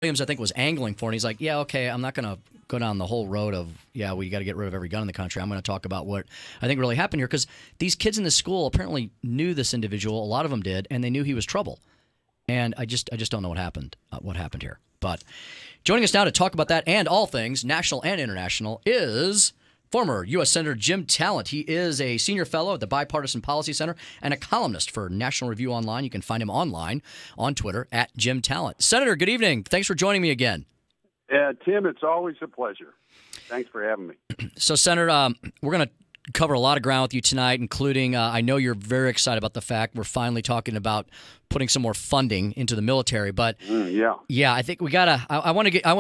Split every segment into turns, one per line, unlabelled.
Williams, I think, was angling for, and he's like, yeah, okay, I'm not going to go down the whole road of, yeah, we got to get rid of every gun in the country. I'm going to talk about what I think really happened here, because these kids in this school apparently knew this individual. A lot of them did, and they knew he was trouble. And I just don't know what happened here. But joining us now to talk about that and all things national and international is former U.S. Senator Jim Talent. He is a senior fellow at the Bipartisan Policy Center and a columnist for National Review Online. You can find him online on Twitter at Jim Talent. Senator, good evening. Thanks for joining me again.
Tim, it's always a pleasure. Thanks for having me.
So, Senator, we're going to cover a lot of ground with you tonight, including I know you're very excited about the fact we're finally talking about putting some more funding into the military. But yeah, I think we gotta. I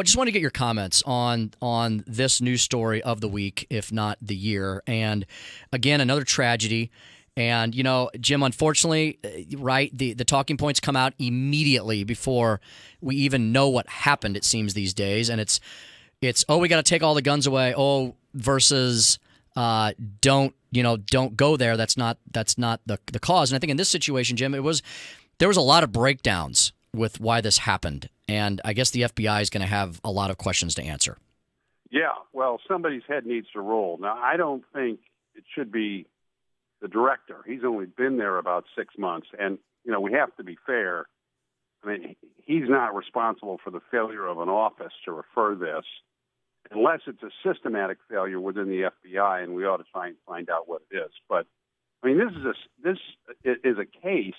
just want to get your comments on this news story of the week, if not the year. And again, another tragedy. And you know, Jim, unfortunately, right, the talking points come out immediately before we even know what happened. It seems these days, and it's we got to take all the guns away. Versus. Don't go there. That's not the cause. And I think in this situation, Jim, there was a lot of breakdowns with why this happened, and I guess the FBI is going to have a lot of questions to answer.
Yeah, well, somebody's head needs to roll. Now, I don't think it should be the director. He's only been there about 6 months, and we have to be fair. I mean, he's not responsible for the failure of an office to refer this, unless it's a systematic failure within the FBI, and we ought to try and find out what it is. But I mean, this is a case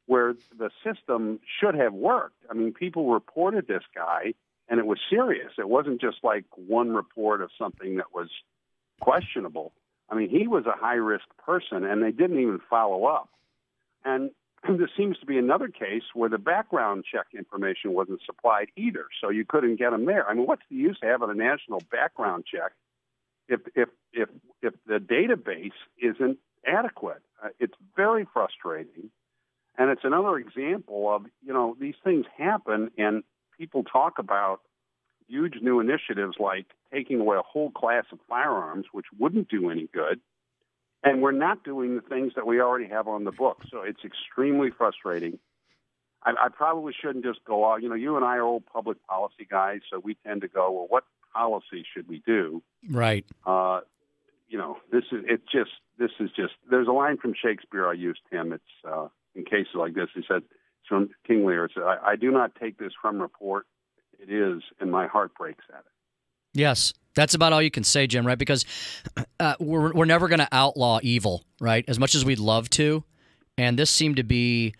where the system should have worked. I mean, people reported this guy, and it was serious. It wasn't just like one report of something that was questionable. I mean, he was a high-risk person, and they didn't even follow up. And this seems to be another case where the background check information wasn't supplied either, so you couldn't get him there. I mean, what's the use of having a national background check if the database isn't adequate? It's very frustrating, and it's another example of these things happen, and people talk about huge new initiatives like taking away a whole class of firearms, which wouldn't do any good. And we're not doing the things that we already have on the books. So it's extremely frustrating. I probably shouldn't just go out. You and I are old public policy guys, so we tend to go, well, what policy should we do?
Right.
This is just, there's a line from Shakespeare I use, Tim. It's in cases like this. He said, it's from King Lear. It said, I do not take this from report. It is, and my heart breaks at it.
Yes. That's about all you can say, Jim, right? Because we're never going to outlaw evil, right? As much as we'd love to. And this seemed to be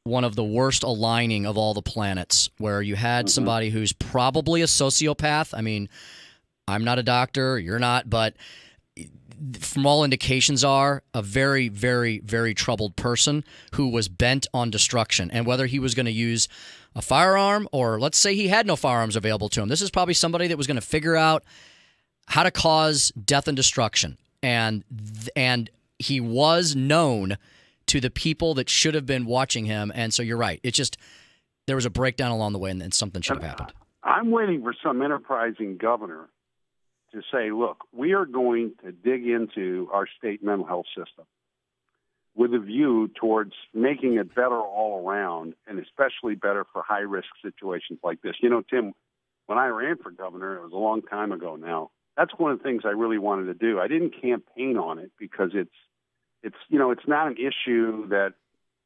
one of the worst aligning of all the planets, where you had somebody who's probably a sociopath. I mean, I'm not a doctor, you're not, but from all indications are a very, very, very troubled person who was bent on destruction. And whether he was going to use a firearm, or let's say he had no firearms available to him, this is probably somebody that was going to figure out how to cause death and destruction. And he was known to the people that should have been watching him. And so you're right. It's just there was a breakdown along the way, and then something should have happened.
I'm waiting for some enterprising governor to say, look, we are going to dig into our state mental health system with a view towards making it better all around, and especially better for high-risk situations like this. Tim, when I ran for governor, it was a long time ago now, that's one of the things I really wanted to do. I didn't campaign on it because it's not an issue that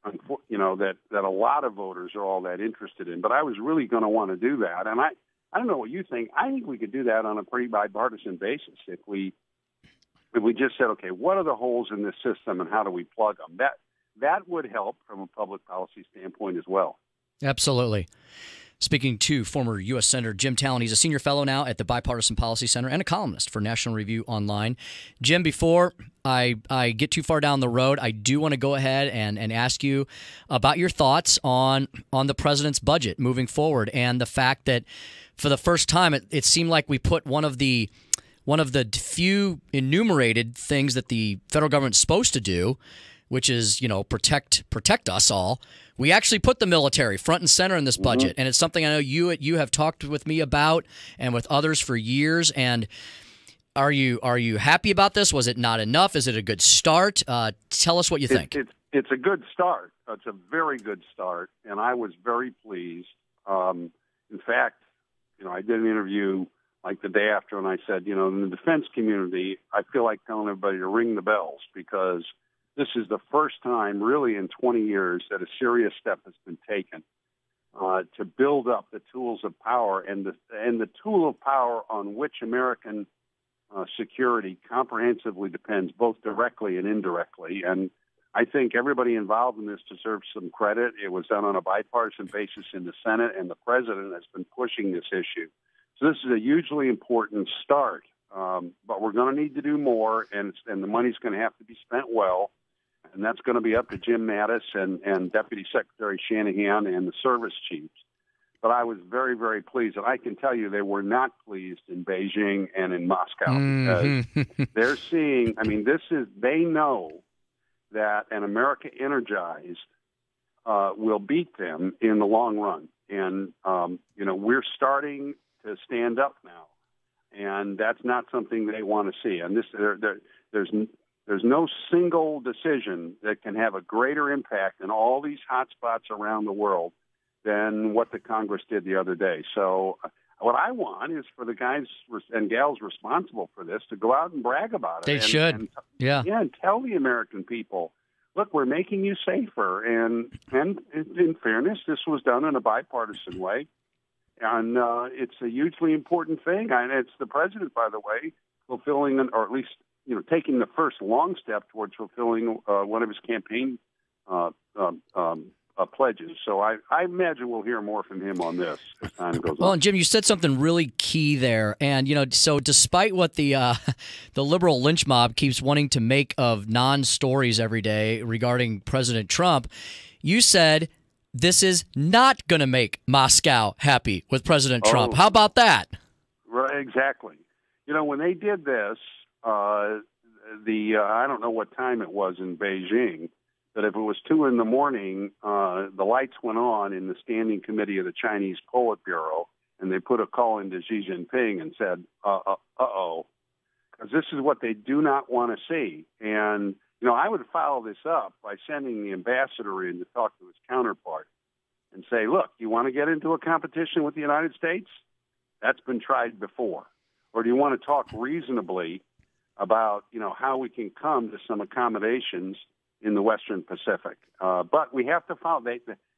a lot of voters are all that interested in. But I was really going to want to do that, and I don't know what you think. I think we could do that on a pretty bipartisan basis if we just said, okay, what are the holes in this system and how do we plug them? That would help from a public policy standpoint as well.
Absolutely. Speaking to former U.S. Senator Jim Talent, he's a senior fellow now at the Bipartisan Policy Center and a columnist for National Review Online. Jim, before I get too far down the road, I do want to go ahead and ask you about your thoughts on the president's budget moving forward, and the fact that for the first time it seemed like we put one of the few enumerated things that the federal government's supposed to do, which is, protect us all. We actually put the military front and center in this budget, and it's something I know you have talked with me about and with others for years. And are you happy about this? Was it not enough? Is it a good start? Tell us what you think.
It's a good start. It's a very good start, and I was very pleased. In fact, I did an interview like the day after, and I said, in the defense community, I feel like telling everybody to ring the bells because this is the first time really in 20 years that a serious step has been taken to build up the tools of power and the tool of power on which American security comprehensively depends, both directly and indirectly. And I think everybody involved in this deserves some credit. It was done on a bipartisan basis in the Senate, and the president has been pushing this issue. So this is a hugely important start, but we're going to need to do more, and the money's going to have to be spent well, and that's going to be up to Jim Mattis and Deputy Secretary Shanahan and the service chiefs. But I was very, very pleased, and I can tell you they were not pleased in Beijing and in Moscow because they're seeing. I mean, they know that an America energized will beat them in the long run, and we're starting to stand up now, and that's not something they want to see. And there's no single decision that can have a greater impact in all these hot spots around the world than what the Congress did the other day. So what I want is for the guys and gals responsible for this to go out and brag about it.
They should.
And tell the American people, look, we're making you safer. And in fairness, this was done in a bipartisan way. And it's a hugely important thing. And it's the president, by the way, fulfilling, or at least, taking the first long step towards fulfilling one of his campaign pledges. So I imagine we'll hear more from him on this as time goes on.
Well, and Jim, you said something really key there. And, so despite what the liberal lynch mob keeps wanting to make of non-stories every day regarding President Trump, you said this is not going to make Moscow happy with President Trump. How about that?
Right, exactly. When they did this, I don't know what time it was in Beijing, but if it was 2 a.m, the lights went on in the Standing Committee of the Chinese Politburo, and they put a call into Xi Jinping and said, uh-oh, because this is what they do not want to see. And, I would follow this up by sending the ambassador in to talk to his counterpart and say, look, you want to get into a competition with the United States? That's been tried before. Or do you want to talk reasonably about, how we can come to some accommodations in the Western Pacific? But we have to follow.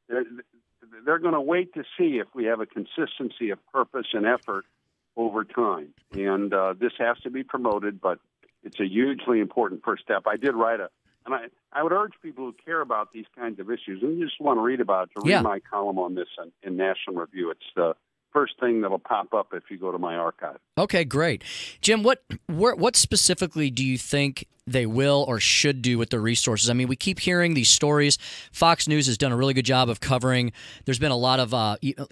They're going to wait to see if we have a consistency of purpose and effort over time. And this has to be promoted, but it's a hugely important first step. I did write and I would urge people who care about these kinds of issues and you just want to read about it, to read my column on this in National Review. It's the first thing that'll pop up if you go to my archive.
Okay, great. Jim, what specifically do you think they will or should do with the resources? I mean, we keep hearing these stories. Fox News has done a really good job of covering. There's been a lot of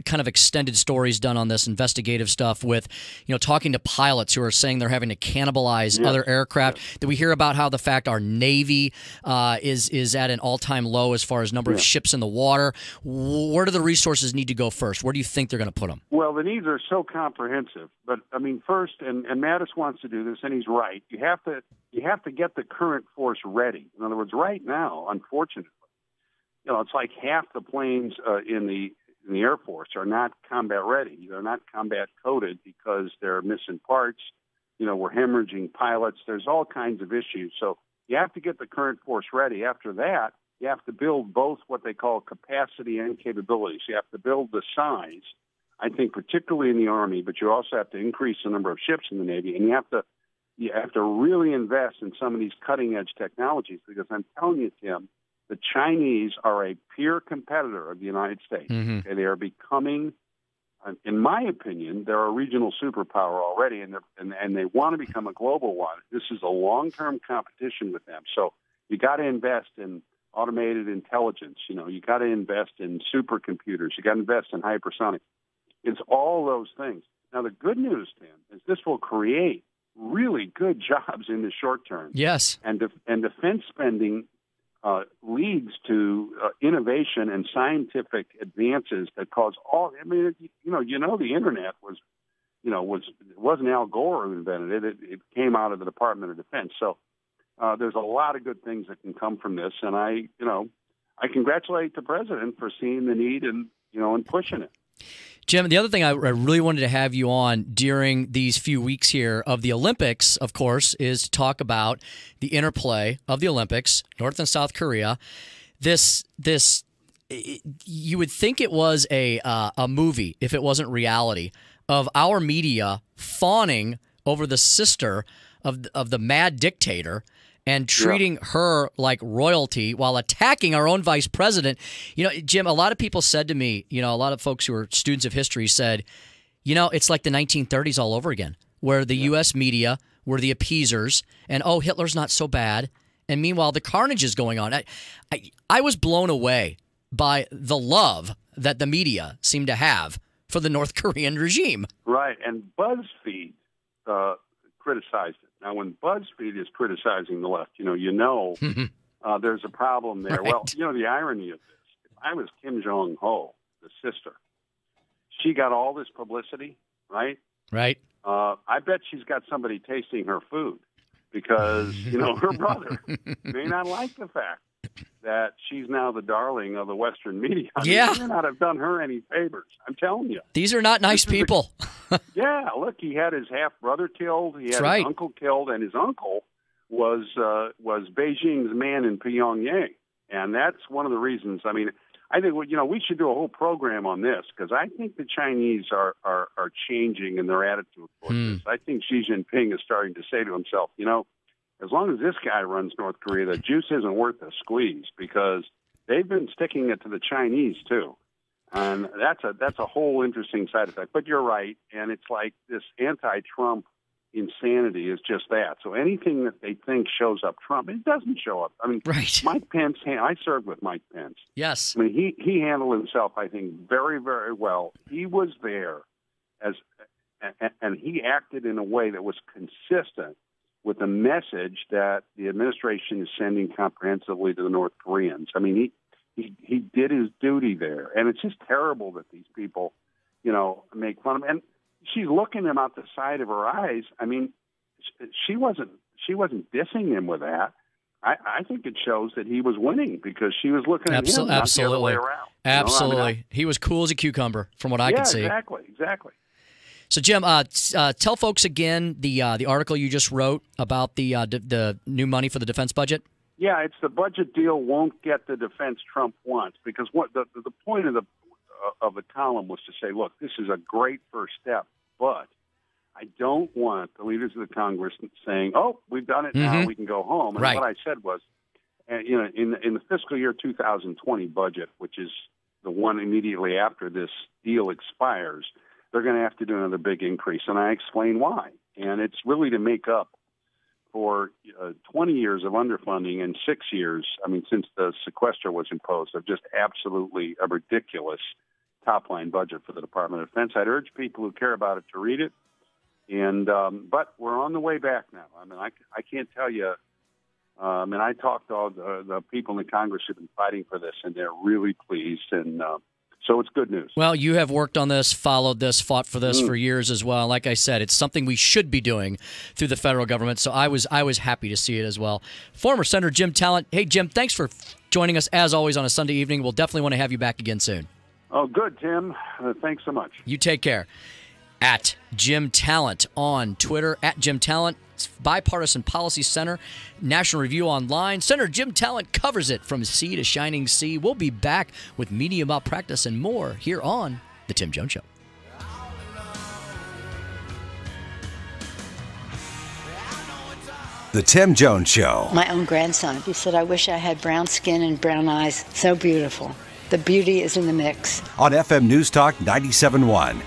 kind of extended stories done on this investigative stuff with, talking to pilots who are saying they're having to cannibalize other aircraft. Did we hear about how the fact our Navy is at an all-time low as far as number of ships in the water? Where do the resources need to go first? Where do you think they're going to put them?
Well, the needs are so comprehensive. But, I mean, first, and Mattis wants to do this, and he's right, you have to get the current force ready. In other words, right now, unfortunately, it's like half the planes in the Air Force are not combat ready. They're not combat coded because they're missing parts. We're hemorrhaging pilots. There's all kinds of issues. So you have to get the current force ready. After that, you have to build both what they call capacity and capabilities. You have to build the size, I think, particularly in the Army, but you also have to increase the number of ships in the Navy, and you have to really invest in some of these cutting-edge technologies, because I'm telling you, Tim, the Chinese are a peer competitor of the United States.
Mm-hmm.
Okay? They are becoming, in my opinion, they're a regional superpower already, and they want to become a global one. This is a long-term competition with them. So you got to invest in automated intelligence. You got to invest in supercomputers. You got to invest in hypersonics. It's all those things. Now, the good news, Tim, is this will create really good jobs in the short term.
Yes.
And defense spending leads to innovation and scientific advances that cause all. I mean, the internet it wasn't Al Gore who invented it. It came out of the Department of Defense. So there's a lot of good things that can come from this, and I congratulate the president for seeing the need and pushing it.
Jim, the other thing I really wanted to have you on during these few weeks here of the Olympics, of course, is to talk about the interplay of the Olympics, North and South Korea. This you would think it was a movie if it wasn't reality, of our media fawning over the sister of the mad dictator and treating her like royalty while attacking our own vice president. You know, Jim, a lot of people said to me, a lot of folks who are students of history said, it's like the 1930s all over again, where the U.S. media were the appeasers and, oh, Hitler's not so bad. And meanwhile, the carnage is going on. I was blown away by the love that the media seemed to have for the North Korean regime.
Right, and BuzzFeed criticized it. Now, when BuzzFeed is criticizing the left, there's a problem there.
Right.
Well, the irony of this, if I was Kim Jong-ho, the sister, she got all this publicity, right?
Right.
I bet she's got somebody tasting her food because, her brother may not like the fact that she's now the darling of the Western media. They may not have done her any favors. I'm telling you.
These are not nice people.
Yeah, look, he had his half-brother killed. He had his uncle killed, and his uncle was Beijing's man in Pyongyang. And that's one of the reasons. I mean, I think, we should do a whole program on this because I think the Chinese are changing in their attitude towards this. I think Xi Jinping is starting to say to himself, as long as this guy runs North Korea, the juice isn't worth the squeeze because they've been sticking it to the Chinese too, and that's a whole interesting side effect. But you're right, and it's like this anti-Trump insanity is just that. So anything that they think shows up Trump, it doesn't show up. I mean, Mike Pence. I served with Mike Pence.
Yes,
I mean he handled himself, I think, very, very well. He was there and he acted in a way that was consistent with the message that the administration is sending comprehensively to the North Koreans. I mean, he did his duty there, and it's just terrible that these people, make fun of him. And she's looking him out the side of her eyes. I mean, she wasn't dissing him with that. I think it shows that he was winning because she was looking at him, not the other way around.
Absolutely, he was cool as a cucumber, from what I could see.
Exactly.
So, Jim, tell folks again the article you just wrote about the new money for the defense budget.
Yeah, it's the budget deal won't get the defense Trump wants because what the point of the column was to say, look, this is a great first step, but I don't want the leaders of the Congress saying, oh, we've done it now, we can go home. And what I said was, in the fiscal year 2020 budget, which is the one immediately after this deal expires, they're going to have to do another big increase, and I explain why. And it's really to make up for 20 years of underfunding and 6 years, since the sequester was imposed, of just absolutely a ridiculous top-line budget for the Department of Defense. I'd urge people who care about it to read it. And but we're on the way back now. I can't tell you. I talked to all the people in the Congress who've been fighting for this, and they're really pleased. And so it's good news. Well,
you have worked on this, followed this, fought for this for years as well. Like I said, it's something we should be doing through the federal government. So I was happy to see it as well. Former Senator Jim Talent. Hey, Jim, thanks for joining us as always on a Sunday evening. We'll definitely want to have you back again soon.
Oh, good, Tim. Thanks so much.
You take care. At Jim Talent on Twitter, at Jim Talent, Bipartisan Policy Center, National Review Online. Senator Jim Talent covers it from sea to shining sea. We'll be back with media malpractice and more here on The Tim Jones Show.
The Tim Jones Show.
My own grandson, he said, I wish I had brown skin and brown eyes. So beautiful. The beauty is in the mix.
On FM News Talk 97.1.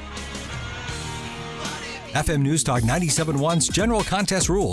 FM News Talk 97.1's general contest rules